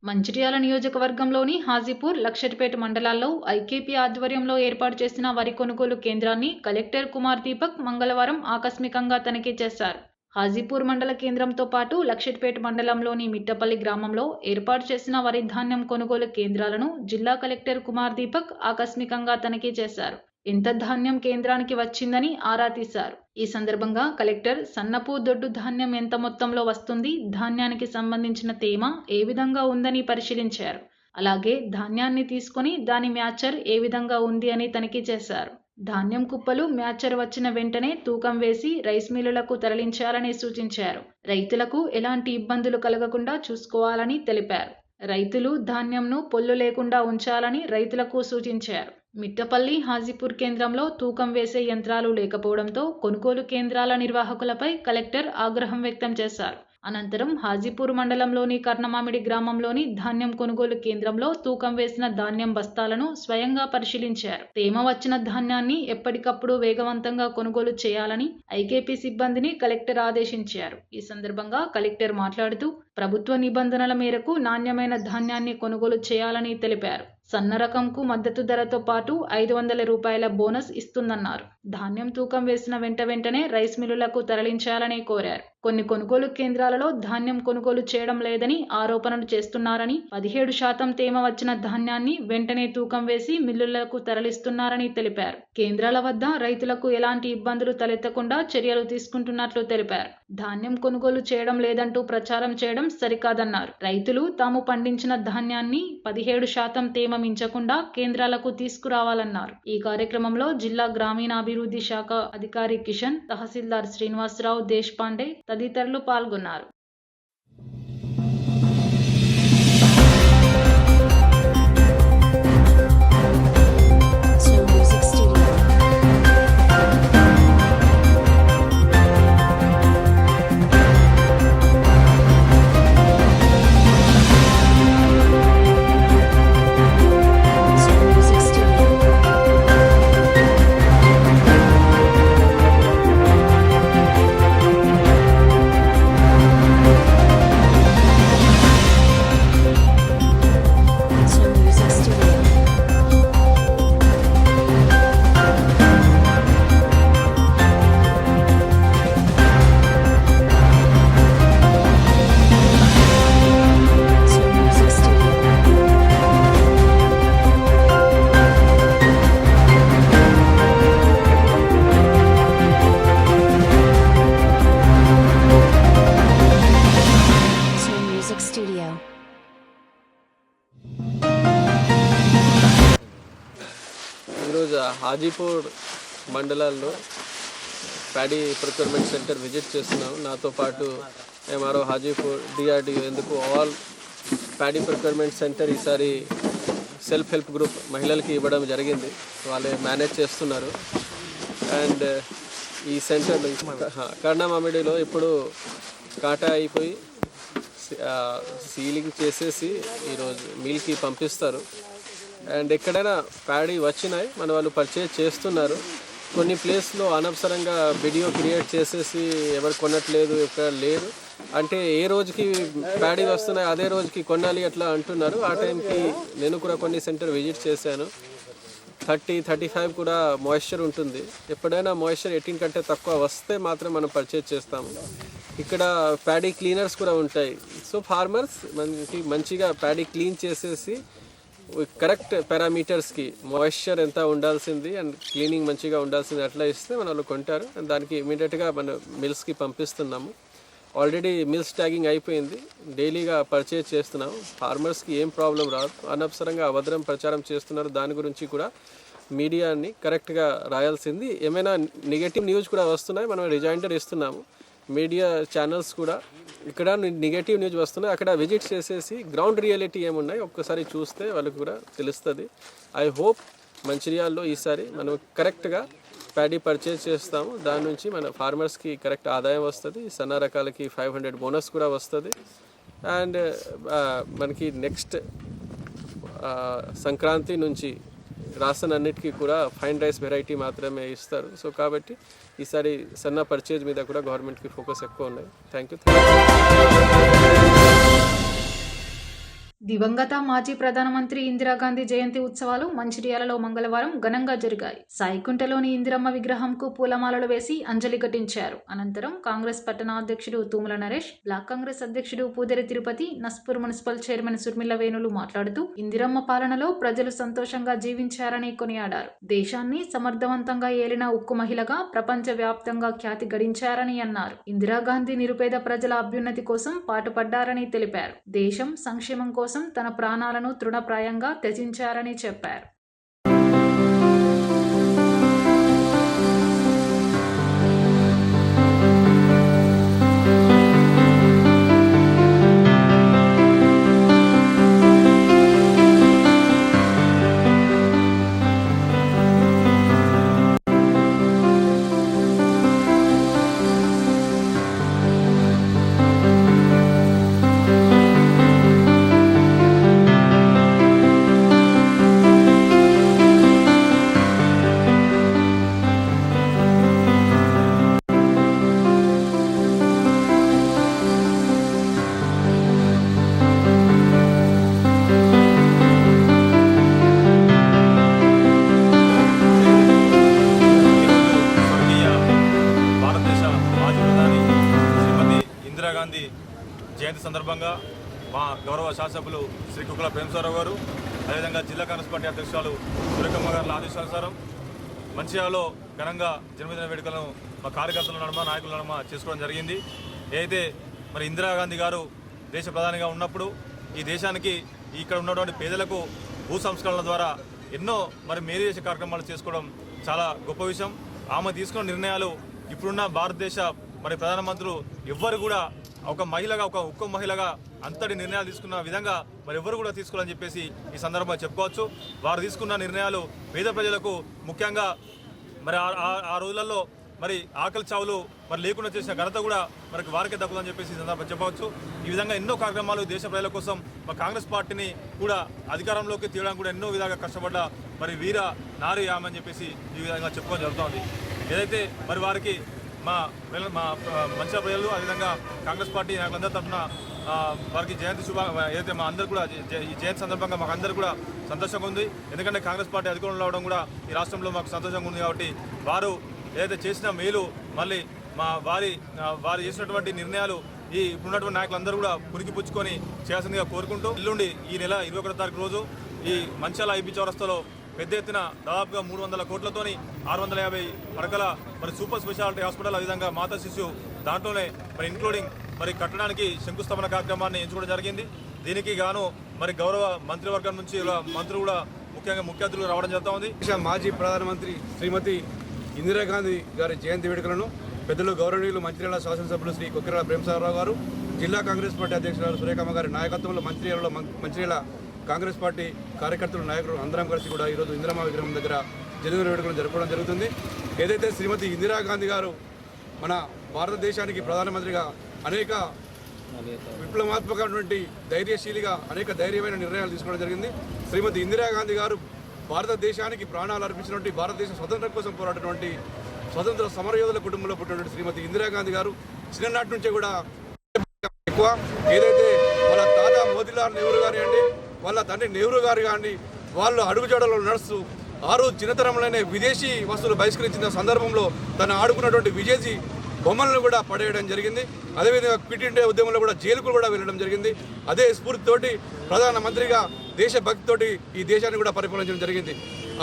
మంచిర్యాల నియోజకవర్గంలోని హాజీపూర్, లక్షెట్పేట మండలాల్లో ఐకేపీ ఆధ్వర్యంలో ఏర్పాటు చేసిన వరి కొనుగోలు కేంద్రాన్ని కలెక్టర్ కుమార్ దీపక్ మంగళవారం ఆకస్మికంగా తనిఖీ చేశారు. హాజీపూర్ మండల కేంద్రంతో పాటు లక్షెట్పేట మండలంలోని మిట్టపల్లి గ్రామంలో ఏర్పాటు చేసిన వరి ధాన్యం కొనుగోలు కేంద్రాలను జిల్లా కలెక్టర్ కుమార్ దీపక్ ఆకస్మికంగా తనిఖీ చేశారు. ఎంత ధాన్యం కేంద్రానికి వచ్చిందని ఆరా తీశారు. ఈ సందర్భంగా కలెక్టర్ సన్నపు దొడ్డు ధాన్యం ఎంత మొత్తంలో వస్తుంది, ధాన్యానికి సంబంధించిన తేమ ఏ విధంగా ఉందని పరిశీలించారు. అలాగే ధాన్యాన్ని తీసుకొని దాని మ్యాచర్ ఏ విధంగా ఉంది అని తనిఖీ చేశారు. ధాన్యం కుప్పలు మ్యాచర్ వచ్చిన వెంటనే తూకం వేసి రైస్ మిల్లులకు తరలించాలని సూచించారు. రైతులకు ఎలాంటి ఇబ్బందులు కలగకుండా చూసుకోవాలని తెలిపారు. రైతులు ధాన్యంను పొల్లు లేకుండా ఉంచాలని రైతులకు సూచించారు. మిట్టపల్లి, హాజీపూర్ కేంద్రంలో తూకం వేసే యంత్రాలు లేకపోవడంతో కొనుగోలు కేంద్రాల నిర్వాహకులపై కలెక్టర్ ఆగ్రహం వ్యక్తం చేశారు. అనంతరం హాజీపూర్ మండలంలోని కర్ణమామిడి గ్రామంలోని ధాన్యం కొనుగోలు కేంద్రంలో తూకం వేసిన ధాన్యం బస్తాలను స్వయంగా పరిశీలించారు. తేమ వచ్చిన ధాన్యాన్ని ఎప్పటికప్పుడు వేగవంతంగా కొనుగోలు చేయాలని ఐకేపీ సిబ్బందిని కలెక్టర్ ఆదేశించారు. ఈ సందర్భంగా కలెక్టర్ మాట్లాడుతూ ప్రభుత్వ నిబంధనల మేరకు నాణ్యమైన ధాన్యాన్ని కొనుగోలు చేయాలని తెలిపారు. సన్న రకంకు మద్దతు ధరతో పాటు 500 రూపాయల బోనస్ ఇస్తుందన్నారు. ధాన్యం తూకం వేసిన వెంటనే రైస్ మిల్లులకు తరలించాలని కోరారు. కొన్ని కొనుగోలు కేంద్రాలలో ధాన్యం కొనుగోలు చేయడం లేదని ఆరోపణలు చేస్తున్నారని, 17% తేమ వచ్చిన ధాన్యాన్ని వెంటనే తూకం వేసి మిల్లులకు తరలిస్తున్నారని తెలిపారు. కేంద్రాల వద్ద రైతులకు ఎలాంటి ఇబ్బందులు తలెత్తకుండా చర్యలు తీసుకుంటున్నట్లు తెలిపారు. ధాన్యం కొనుగోలు చేయడం లేదంటూ ప్రచారం చేయడం సరికాదన్నారు. రైతులు తాము పండించిన ధాన్యాన్ని 17% తేమ మించకుండా కేంద్రాలకు తీసుకురావాలన్నారు. ఈ కార్యక్రమంలో జిల్లా గ్రామీణాభివృద్ధి శాఖ అధికారి కిషన్, తహసీల్దార్ శ్రీనివాసరావు దేశపాండే తదితరులు పాల్గొన్నారు. ఈరోజు హాజీపూర్ మండలాల్లో ప్యాడీ ప్రొక్యూర్మెంట్ సెంటర్ విజిట్ చేస్తున్నాం. నాతో పాటు ఎంఆర్ఓ హాజీపూర్, డిఆర్డిఓ, ఎందుకు ఆల్ ప్యాడీ ప్రొక్యూర్మెంట్ సెంటర్ ఈసారి సెల్ఫ్ హెల్ప్ గ్రూప్ మహిళలకి ఇవ్వడం జరిగింది. వాళ్ళే మేనేజ్ చేస్తున్నారు. అండ్ ఈ సెంటర్ కర్ణమామిడిలో ఇప్పుడు కాటా అయిపోయి సీలింగ్ చేసేసి ఈరోజు మిల్కి పంపిస్తారు. అండ్ ఎక్కడైనా ప్యాడీ వచ్చినాయి మన వాళ్ళు పర్చేజ్ చేస్తున్నారు. కొన్ని ప్లేస్లో అనవసరంగా వీడియో క్రియేట్ చేసేసి ఎవరు కొనట్లేదు, ఎక్కడ లేదు అంటే ఏ రోజుకి ప్యాడీ వస్తున్నాయి అదే రోజుకి కొనాలి అట్లా అంటున్నారు. ఆ టైంకి నేను కూడా కొన్ని సెంటర్ విజిట్ చేశాను. 30-35 కూడా మాయిశ్చర్ ఉంటుంది. ఎప్పుడైనా మాయిశ్చర్ 18 కంటే తక్కువ వస్తే మాత్రం మనం పర్చేజ్ చేస్తాము. ఇక్కడ ప్యాడీ క్లీనర్స్ కూడా ఉంటాయి. సో ఫార్మర్స్ మనకి మంచిగా ప్యాడీ క్లీన్ చేసేసి కరెక్ట్ పారామీటర్స్కి మాయిశ్చర్ ఎంత ఉండాల్సింది అండ్ క్లీనింగ్ మంచిగా ఉండాల్సింది అట్లా ఇస్తే మన వాళ్ళు కొంటారు. అండ్ దానికి ఇమీడియట్గా మన మిల్స్కి పంపిస్తున్నాము. ఆల్రెడీ మిల్స్ ట్యాగింగ్ అయిపోయింది. డైలీగా పర్చేజ్ చేస్తున్నాము. ఫార్మర్స్కి ఏం ప్రాబ్లం రాదు. అనవసరంగా అభద్రం ప్రచారం చేస్తున్నారు. దాని గురించి కూడా మీడియాని కరెక్ట్గా రాయాల్సింది. ఏమైనా నెగటివ్ న్యూస్ కూడా వస్తున్నాయి, మనం రిజైండర్ ఇస్తున్నాము. మీడియా ఛానల్స్ కూడా ఇక్కడ నెగటివ్ న్యూస్ వస్తున్నాయి, అక్కడ విజిట్ చేసేసి గ్రౌండ్ రియాలిటీ ఏమున్నాయి ఒక్కసారి చూస్తే వాళ్ళకి కూడా తెలుస్తుంది. ఐ హోప్ మంచిర్యాలలో ఈసారి మనం కరెక్ట్గా ప్యాడీ పర్చేజ్ చేస్తాము. దాని నుంచి మన ఫార్మర్స్కి కరెక్ట్ ఆదాయం వస్తుంది. సన్న రకాలకి 500 బోనస్ కూడా వస్తుంది. అండ్ మనకి నెక్స్ట్ సంక్రాంతి నుంచి రాషన్ అన్నిటికీ కూడా ఫైన్ రైస్ వెరైటీ మాత్రమే ఇస్తారు. సో కాబట్టి ఈసారి సన్న పర్చేజ్ మీద కూడా గవర్నమెంట్కి ఫోకస్ ఎక్కువ ఉన్నాయి. Thank you. దివంగత మాజీ ప్రధానమంత్రి ఇందిరాగాంధీ జయంతి ఉత్సవాలు మంచిర్యాలలో మంగళవారం ఘనంగా జరిగాయి. సాయికుంటలోని ఇందిరమ్మ విగ్రహంకు పూలమాలలు వేసి అంజలి ఘటించారు. అనంతరం కాంగ్రెస్ పట్టణ అధ్యక్షుడు తూముల నరేష్, బ్లాక్ కాంగ్రెస్ అధ్యక్షుడు పూదెరి తిరుపతి, నస్పూర్ మున్సిపల్ చైర్మన్ సుర్మిల వేణులు మాట్లాడుతూ ఇందిరమ్మ పాలనలో ప్రజలు సంతోషంగా జీవించారని కొనియాడారు. దేశాన్ని సమర్థవంతంగా ఏలిన ఉక్కు మహిళగా ప్రపంచ వ్యాప్తంగా ఖ్యాతి గడించారని అన్నారు. ఇందిరాగాంధీ నిరుపేద ప్రజల అభ్యున్నతి కోసం పాటుపడ్డారని తెలిపారు. దేశం సంక్షేమం కోసం తన ప్రాణాలను తృణప్రాయంగా త్యజించారని చెప్పారు. గాంధీ జయంతి సందర్భంగా మా గౌరవ శాసనసభ్యులు శ్రీ కుక్కల ప్రేమసారావు గారు, అదేవిధంగా జిల్లా కాంగ్రెస్ పార్టీ అధ్యక్షురాలు సురేఖమ్మ గారి ఆదేశానుసారం మంచిర్యాలలో ఘనంగా జన్మదిన వేడుకలను మా కార్యకర్తల నడుమ, నాయకుల నడుమ చేసుకోవడం జరిగింది. ఏదైతే మరి ఇందిరాగాంధీ గారు దేశ ప్రధానిగా ఉన్నప్పుడు ఈ దేశానికి ఇక్కడ ఉన్నటువంటి పేదలకు భూ సంస్కరణల ద్వారా ఎన్నో మరి మేలు చేసే కార్యక్రమాలు చేసుకోవడం చాలా గొప్ప విషయం. ఆమె తీసుకున్న నిర్ణయాలు ఇప్పుడున్న భారతదేశ మరి ప్రధానమంత్రులు ఎవ్వరు కూడా ఒక మహిళగా, ఒక ఉక్కు మహిళగా అంతటి నిర్ణయాలు తీసుకున్న విధంగా మరి ఎవరు కూడా తీసుకోవాలని చెప్పేసి ఈ సందర్భంగా చెప్పుకోవచ్చు. వారు తీసుకున్న నిర్ణయాలు పేద ప్రజలకు, ముఖ్యంగా మరి ఆ రోజులలో మరి ఆకలి చావులు మరి లేకుండా చేసిన ఘనత కూడా మనకి వారికే దక్కుతుందని చెప్పేసి ఈ సందర్భంగా చెప్పవచ్చు. ఈ విధంగా ఎన్నో కార్యక్రమాలు దేశ ప్రజల కోసం మా కాంగ్రెస్ పార్టీని కూడా అధికారంలోకి తీయడానికి కూడా ఎన్నో విధాలుగా కష్టపడ్డ మరి వీర నారి ఆమె అని చెప్పేసి ఈ విధంగా చెప్పుకోవడం జరుగుతుంది. ఏదైతే మరి వారికి మా మంచిర్యాల ప్రజలు, అదేవిధంగా కాంగ్రెస్ పార్టీ నాయకులందరి తరఫున వారికి జయంతి ఏదైతే మా అందరూ కూడా ఈ జయంతి సందర్భంగా మాకు అందరూ కూడా సంతోషంగా ఉంది. ఎందుకంటే కాంగ్రెస్ పార్టీ అధికారంలో రావడం కూడా ఈ రాష్ట్రంలో మాకు సంతోషంగా ఉంది. కాబట్టి వారు ఏదైతే చేసిన మేలు మళ్ళీ వారు చేసినటువంటి నిర్ణయాలు ఈ ఇప్పుడున్నటువంటి నాయకులందరూ కూడా పుచ్చుకొని చేయాల్సిందిగా కోరుకుంటూ, ఎల్లుండి ఈ నెల 21వ తారీఖు రోజు ఈ మంచిర్యాల ఐబీ చౌరస్తాలో పెద్ద ఎత్తున దాదాపుగా 300 కోట్లతోని 650 పడకల మరి సూపర్ స్పెషాలిటీ హాస్పిటల్, అదేవిధంగా మాతా శిశు దాంట్లోనే మరి ఇంక్లూడింగ్ మరి కట్టడానికి శంకుస్థాపన కార్యక్రమాన్ని ఎంచుకోవడం జరిగింది. దీనికి గాను మరి గౌరవ మంత్రివర్గం నుంచి మంత్రులు కూడా ముఖ్యంగా ముఖ్య అతిథులు రావడం జరుగుతూ ఉంది. మాజీ ప్రధానమంత్రి శ్రీమతి ఇందిరాగాంధీ గారి జయంతి వేడుకలను పెద్దలు గౌరవనీయులు మంచిర్యాల శాసనసభ్యులు శ్రీ కుక్కల ప్రేమసారావు గారు, జిల్లా కాంగ్రెస్ పార్టీ అధ్యక్షురాలు సురేఖమ్మ గారి నాయకత్వంలో మంచిర్యాల కాంగ్రెస్ పార్టీ కార్యకర్తలు, నాయకులు అందరం కలిసి కూడా ఈరోజు ఇందిరమ్మ విగ్రహం దగ్గర జన్మదిన వేడుకలను జరపడం జరుగుతుంది. ఏదైతే శ్రీమతి ఇందిరాగాంధీ గారు మన భారతదేశానికి ప్రధానమంత్రిగా అనేక విప్లవాత్మకమైనటువంటి ధైర్యశీలిగా అనేక ధైర్యమైన నిర్ణయాలు తీసుకోవడం జరిగింది. శ్రీమతి ఇందిరాగాంధీ గారు భారతదేశానికి ప్రాణాలు అర్పించినటువంటి, భారతదేశ స్వతంత్రం కోసం పోరాడినటువంటి స్వతంత్ర సమరయోధుల కుటుంబంలో పుట్టినటువంటి శ్రీమతి ఇందిరాగాంధీ గారు చిన్ననాటి నుంచే కూడా ఎక్కువ, ఏదైతే వాళ్ళ తాత మోతీలాల్ నెహ్రూ కానివ్వండి, వాళ్ళ తండ్రి నెహ్రూ గారు కానీ వాళ్ళు అడుగుజాడలో నడుస్తూ ఆ రోజు చిన్నతరంలోనే విదేశీ వస్తువులు బహిష్కరించిన సందర్భంలో తను ఆడుకున్నటువంటి విదేశీ బొమ్మలను కూడా పడేయడం జరిగింది. అదేవిధంగా క్విట్ ఇండియా ఉద్యమంలో కూడా జైలుకు కూడా వెళ్ళడం జరిగింది. అదే స్ఫూర్తితోటి ప్రధానమంత్రిగా దేశభక్తితోటి ఈ దేశాన్ని కూడా పరిపాలించడం జరిగింది.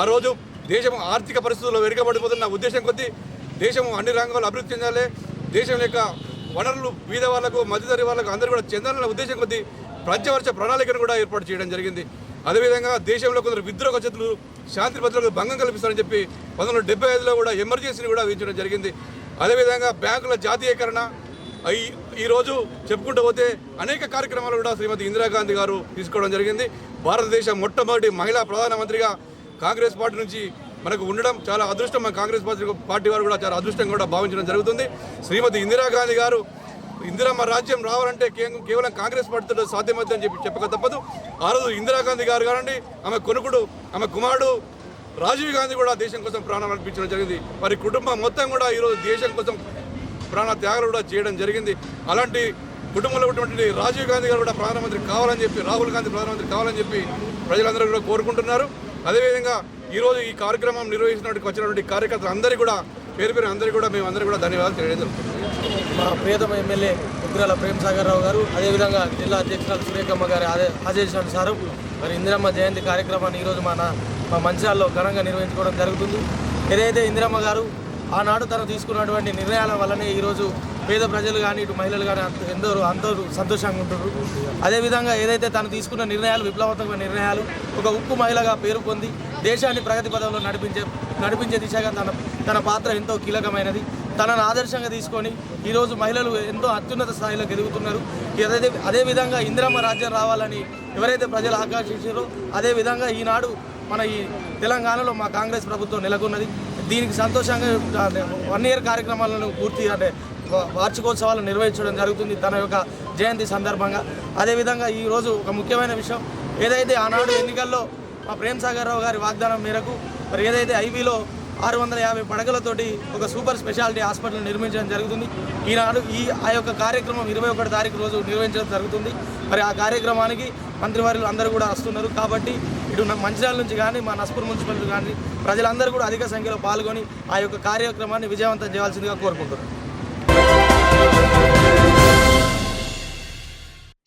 ఆ రోజు దేశం ఆర్థిక పరిస్థితుల్లో వెనుకబడిపోతున్న ఉద్దేశం కొద్దీ దేశం అన్ని రంగాల్లో అభివృద్ధి చెందాలి, దేశం యొక్క వనరులు బీద వాళ్ళకు, మధ్యతరగతి వాళ్ళకు అందరూ కూడా చెందాలన్న ఉద్దేశం కొద్దీ పంచవర్ష ప్రణాళికను కూడా ఏర్పాటు చేయడం జరిగింది. అదేవిధంగా దేశంలో కొందరు విద్రోహ శక్తులు శాంతి భద్రతలకు భంగం కల్పిస్తారని చెప్పి 1975లో కూడా ఎమర్జెన్సీని కూడా విధించడం జరిగింది. అదేవిధంగా బ్యాంకుల జాతీయకరణ, ఈరోజు చెప్పుకుంటూ పోతే అనేక కార్యక్రమాలు కూడా శ్రీమతి ఇందిరాగాంధీ గారు తీసుకోవడం జరిగింది. భారతదేశం మొట్టమొదటి మహిళా ప్రధానమంత్రిగా కాంగ్రెస్ పార్టీ నుంచి మనకు ఉండడం చాలా అదృష్టం. మన కాంగ్రెస్ పార్టీ వారు కూడా చాలా అదృష్టంగా కూడా భావించడం జరుగుతుంది. శ్రీమతి ఇందిరాగాంధీ గారు ఇందిరమ్మ రాజ్యం రావాలంటే కేవలం కాంగ్రెస్ పార్టీతో సాధ్యమవుతుందని చెప్పక తప్పదు. ఆ రోజు ఇందిరాగాంధీ గారు కానండి, ఆమె కొనుకుడు, ఆమె కుమారుడు రాజీవ్ గాంధీ కూడా దేశం కోసం ప్రాణాలు అర్పించడం జరిగింది. వారి కుటుంబం మొత్తం కూడా ఈరోజు దేశం కోసం ప్రాణ త్యాగాలు కూడా చేయడం జరిగింది. అలాంటి కుటుంబంలో ఉన్నటువంటి రాజీవ్ గాంధీ గారు కూడా ప్రధానమంత్రి కావాలని చెప్పి, రాహుల్ గాంధీ ప్రధానమంత్రి కావాలని చెప్పి ప్రజలందరూ కూడా కోరుకుంటున్నారు. అదేవిధంగా ఈరోజు ఈ కార్యక్రమం నిర్వహించినటువంటి వచ్చినటువంటి కార్యకర్తలు అందరికీ కూడా పేరు పేరు అందరికీ కూడా మేమందరూ కూడా ధన్యవాదాలు తెలియజేద్దాం. మా ప్రియతమ ఎమ్మెల్యే ఉగ్రాల ప్రేమ్ సాగర్ రావు గారు, అదేవిధంగా జిల్లా అధ్యక్షురాలు సురేఖమ్మ గారి ఆదేశానుసారం మరి ఇందిరమ్మ జయంతి కార్యక్రమాన్ని ఈరోజు మా మంచిర్యాలలో ఘనంగా నిర్వహించుకోవడం జరుగుతుంది. ఏదైతే ఇందిరమ్మ గారు ఆనాడు తను తీసుకున్నటువంటి నిర్ణయాల వల్లనే ఈరోజు పేద ప్రజలు కానీ ఇటు మహిళలు కానీ అందరూ సంతోషంగా ఉంటున్నారు. అదేవిధంగా ఏదైతే తను తీసుకున్న నిర్ణయాలు విప్లవాత్మక నిర్ణయాలు, ఒక ఉక్కు మహిళగా పేరు పొంది దేశాన్ని ప్రగతి పదంలో నడిపించే దిశగా తన పాత్ర ఎంతో కీలకమైనది. తనను ఆదర్శంగా తీసుకొని ఈరోజు మహిళలు ఎంతో అత్యున్నత స్థాయిలోకి ఎదుగుతున్నారు. అదేవిధంగా ఇందిరమ్మ రాజ్యం రావాలని ఎవరైతే ప్రజలు ఆకాంక్షించారో అదేవిధంగా ఈనాడు మన ఈ తెలంగాణలో మా కాంగ్రెస్ ప్రభుత్వం నెలకొన్నది. దీనికి సంతోషంగా 1 year కార్యక్రమాలను పూర్తి వార్షికోత్సవాలు నిర్వహించడం జరుగుతుంది తన యొక్క జయంతి సందర్భంగా. అదేవిధంగా ఈరోజు ఒక ముఖ్యమైన విషయం, ఏదైతే ఆనాడు ఎన్నికల్లో మా ప్రేమ్ సాగర్ రావు గారి వాగ్దానం మేరకు మరి ఏదైతే ఐబీలో 650 పడకలతోటి ఒక సూపర్ స్పెషాలిటీ హాస్పిటల్ నిర్మించడం జరుగుతుంది. ఈనాడు ఆ యొక్క కార్యక్రమం 21 తారీఖు రోజు నిర్వహించడం జరుగుతుంది. మరి ఆ కార్యక్రమానికి మంత్రివర్యులు అందరూ కూడా వస్తున్నారు. కాబట్టి ఇటు మంచిర్యాల నుంచి కానీ మా నస్పూర్ మున్సిపాలిటీ కానీ ప్రజలందరూ కూడా అధిక సంఖ్యలో పాల్గొని ఆ యొక్క కార్యక్రమాన్ని విజయవంతం చేయాల్సిందిగా కోరుకుంటున్నారు.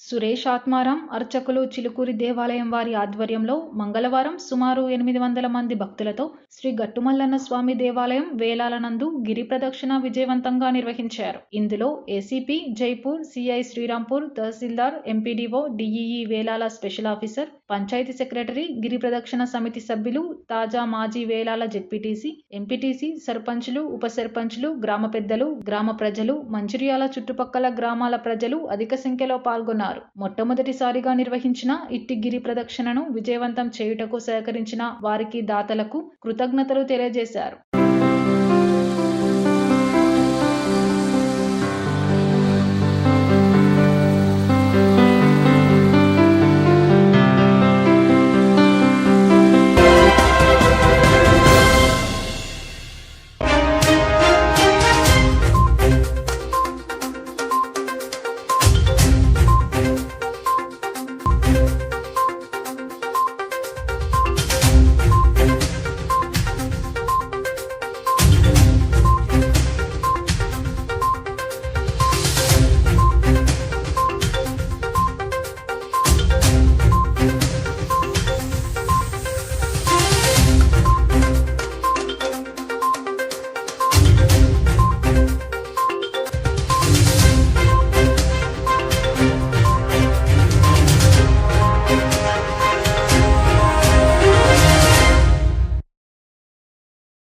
సురేష్ ఆత్మారాం అర్చకులు చిలుకూరి దేవాలయం వారి ఆధ్వర్యంలో మంగళవారం సుమారు 800 మంది భక్తులతో శ్రీ గట్టుమల్లన్న స్వామి దేవాలయం వేలాల నందు గిరి ప్రదక్షిణ విజయవంతంగా నిర్వహించారు. ఇందులో ACP Jaipur, CI Srirampur, tahsildar, MPDO, DEE Velala special officer, panchayat secretary, గిరి ప్రదక్షిణ సమితి సభ్యులు, తాజా మాజీ వేలాల జెడ్పీటీసీ, ఎంపీటీసీ, సర్పంచులు, ఉప సర్పంచులు, గ్రామ పెద్దలు, గ్రామ ప్రజలు, మంచిర్యాల చుట్టుపక్కల గ్రామాల ప్రజలు అధిక సంఖ్యలో పాల్గొన్నారు. మొట్టమొదటిసారిగా నిర్వహించిన ఇట్టి గిరి ప్రదక్షిణను విజయవంతం చేయుటకు సహకరించిన వారికి, దాతలకు కృతజ్ఞతలు తెలియజేశారు.